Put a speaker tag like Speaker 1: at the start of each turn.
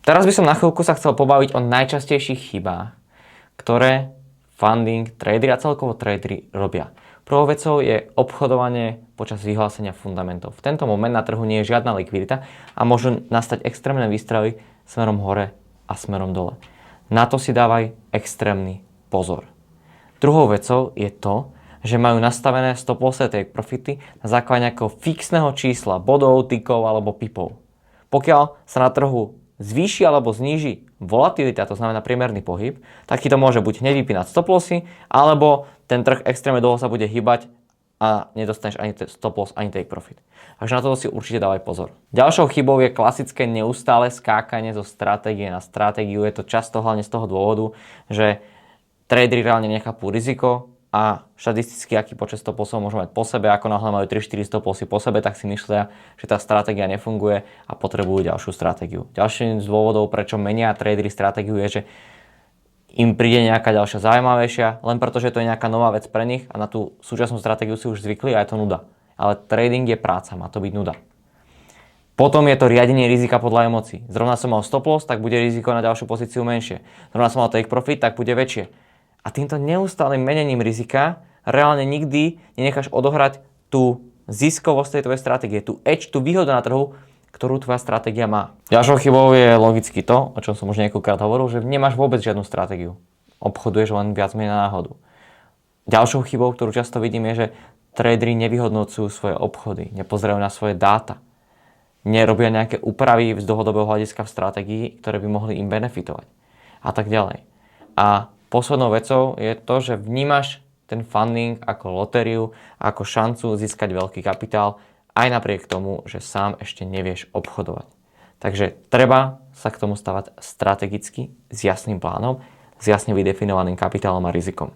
Speaker 1: Teraz by som na chvíľku sa chcel pobaviť o najčastejších chybách, ktoré funding tradery a celkovo tradery robia. Prvou vecou je obchodovanie počas vyhlásenia fundamentov. V tento moment na trhu nie je žiadna likvidita a môžu nastať extrémne výstrely smerom hore a smerom dole. Na to si dávaj extrémny pozor. Druhou vecou je to, že majú nastavené stop loss take profity na základe nejakého fixného čísla bodov, tikov alebo pipov. Pokiaľ sa na trhu zvýši alebo zníži volatilita, to znamená priemerný pohyb, tak ti to môže buď hneď vypínať stop lossy, alebo ten trh extrémne dlho sa bude hýbať a nedostaneš ani stop loss, ani take profit. Takže na toto si určite dávaj pozor. Ďalšou chybou je klasické neustále skákanie zo stratégie na stratégiu. Je to často hlavne z toho dôvodu, že tradery reálne nechápú riziko a štatisticky, aký počet stop lossov môžu mať po sebe, ako náhle majú 3-4 stop lossy po sebe, tak si myslia, že tá stratégia nefunguje a potrebujú ďalšiu stratégiu. Ďalším z dôvodov, prečo menia tradery stratégiu, je, že im príde nejaká ďalšia zaujímavejšia, len preto, že to je nejaká nová vec pre nich a na tú súčasnú stratégiu si už zvykli a je to nuda. Ale trading je práca, má to byť nuda. Potom je to riadenie rizika podľa emócií. Zrovna som mal stop loss, tak bude riziko na ďalšiu pozíciu menšie. Zrovna som mal take profit, tak bude väčšie. A týmto neustálym menením rizika reálne nikdy nenecháš odohrať tú ziskovosť tej tvojej stratégie, tú edge, tú výhodu na trhu, ktorú tvoja stratégia má. Ďalšou chybou je logicky to, o čom som už niekoľkokrát hovoril, že nemáš vôbec žiadnu stratégiu. Obchoduješ len viac menej na náhodu. Ďalšou chybou, ktorú často vidím, je, že tradery nevyhodnocujú svoje obchody, nepozerajú na svoje dáta, nerobia nejaké úpravy z dlhodobého hľadiska v stratégii, ktoré by mohli im benefitovať a tak ďalej. A poslednou vecou je to, že vnímaš ten funding ako lotériu, ako šancu získať veľký kapitál, aj napriek tomu, že sám ešte nevieš obchodovať. Takže treba sa k tomu stavať strategicky, s jasným plánom, s jasne vydefinovaným kapitálom a rizikom.